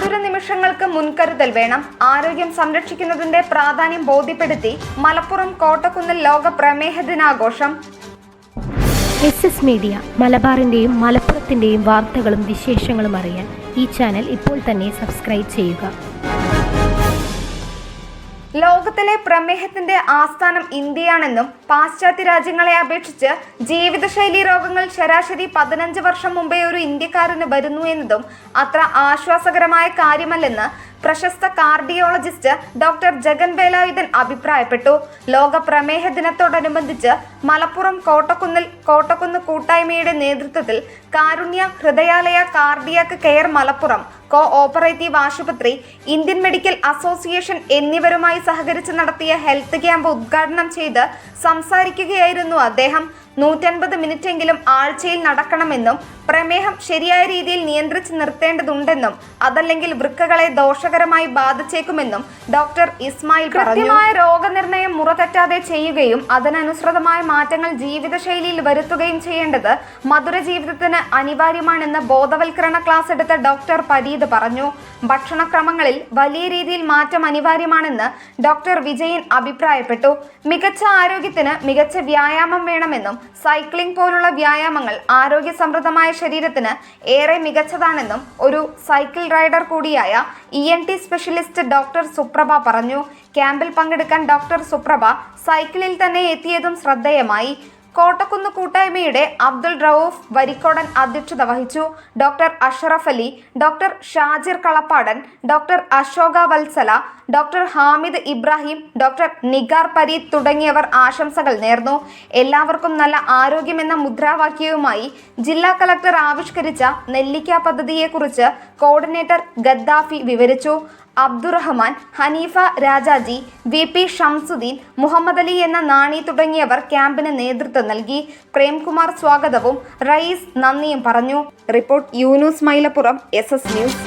മധുര നിമിഷങ്ങൾക്ക് മുൻകരുതൽ വേണം. ആരോഗ്യം സംരക്ഷിക്കുന്നതിന്റെ പ്രാധാന്യം ബോധ്യപ്പെടുത്തി മലപ്പുറം കോട്ടക്കുന്നിൽ ലോക പ്രമേഹ ദിനാഘോഷം. SS മീഡിയ മലബാറിന്റെയും മലപ്പുറത്തിന്റെയും വാർത്തകളും വിശേഷങ്ങളും അറിയാൻ ഈ ചാനൽ ഇപ്പോൾ തന്നെ സബ്സ്ക്രൈബ് ചെയ്യുക. ലോകത്തിലെ പ്രമേഹത്തിന്റെ ആസ്ഥാനം ഇന്ത്യയാണെന്നും പാശ്ചാത്യ രാജ്യങ്ങളെ അപേക്ഷിച്ച് ജീവിതശൈലി രോഗങ്ങൾ ശരാശരി 15 വർഷം മുമ്പേ ഒരു ഇന്ത്യക്കാരന് വരുന്നു എന്നതും അത്ര ആശ്വാസകരമായ കാര്യമല്ലെന്ന് പ്രശസ്ത കാർഡിയോളജിസ്റ്റ് ഡോക്ടർ ജഗൻ വേലായുധൻ അഭിപ്രായപ്പെട്ടു. ലോക പ്രമേഹ ദിനത്തോടനുബന്ധിച്ച് മലപ്പുറം കോട്ടക്കുന്ന് കൂട്ടായ്മയുടെ നേതൃത്വത്തിൽ Karunya Hridayalaya cardiac care Malappuram cooperative ആശുപത്രി, ഇന്ത്യൻ മെഡിക്കൽ അസോസിയേഷൻ എന്നിവരുമായി സഹകരിച്ച് നടത്തിയ ഹെൽത്ത് ക്യാമ്പ് ഉദ്ഘാടനം ചെയ്ത് സംസാരിക്കുകയായിരുന്നു അദ്ദേഹം. 150 മിനിറ്റെങ്കിലും ആഴ്ചയിൽ നടക്കണമെന്നും പ്രമേഹം ശരിയായ രീതിയിൽ നിയന്ത്രിച്ച് നിർത്തേണ്ടതുണ്ടെന്നും അതല്ലെങ്കിൽ വൃക്കകളെ ദോഷകരമായി ബാധിച്ചേക്കുമെന്നും ഡോക്ടർ ഇസ്മായിൽ പറഞ്ഞു. കൃത്യമായ രോഗനിർണയം മുറതെറ്റാതെ ചെയ്യുകയും അതിനനുസൃതമായ മാറ്റങ്ങൾ ജീവിതശൈലിയിൽ വരുത്തുകയും ചെയ്യേണ്ടത് മധുര ജീവിതത്തിന് അനിവാര്യമാണെന്ന് ബോധവൽക്കരണ ക്ലാസ് എടുത്ത ഡോക്ടർ പരീത് പറഞ്ഞു. ഭക്ഷണക്രമങ്ങളിൽ വലിയ രീതിയിൽ മാറ്റം അനിവാര്യമാണെന്ന് ഡോക്ടർ വിജയൻ അഭിപ്രായപ്പെട്ടു. മികച്ച ആരോഗ്യത്തിന് മികച്ച വ്യായാമം വേണമെന്നും സൈക്ലിംഗ് പോലുള്ള വ്യായാമങ്ങൾ ആരോഗ്യ സമൃദ്ധമായ ശരീരത്തിന് ഏറെ മികച്ചതാണെന്നും ഒരു സൈക്കിൾ റൈഡർ കൂടിയായ ENT സ്പെഷ്യലിസ്റ്റ് ഡോക്ടർ സുപ്രഭ പറഞ്ഞു. ക്യാമ്പിൽ പങ്കെടുക്കാൻ ഡോക്ടർ സുപ്രഭ സൈക്കിളിൽ തന്നെ എത്തിയതും ശ്രദ്ധേയമായി. കോട്ടക്കുന്ന് കൂട്ടായ്മയുടെ അബ്ദുൾ റൌഫ് വരിക്കോടൻ അധ്യക്ഷത വഹിച്ചു. Doctor Ashraf Ali, doctor Shajir Kalappadan, doctor Ashoka Vatsala, doctor Hamid Ibrahim, doctor Nigar Pareed തുടങ്ങിയവർ ആശംസകൾ നേർന്നു. എല്ലാവർക്കും നല്ല ആരോഗ്യമെന്ന മുദ്രാവാക്യവുമായി ജില്ലാ കളക്ടർ ആവിഷ്കരിച്ച നെല്ലിക്ക പദ്ധതിയെക്കുറിച്ച് കോർഡിനേറ്റർ ഗദ്ദാഫി വിവരിച്ചു. അബ്ദുറഹ്മാൻ, ഹനീഫ രാജാജി, VP ഷംസുദ്ദീൻ, മുഹമ്മദ് അലി എന്ന നാണി തുടങ്ങിയവർ ക്യാമ്പിന് നേതൃത്വം നൽകി. പ്രേംകുമാർ സ്വാഗതവും റയീസ് നന്ദിയും പറഞ്ഞു. Report Yunus Mailappuram, SS news.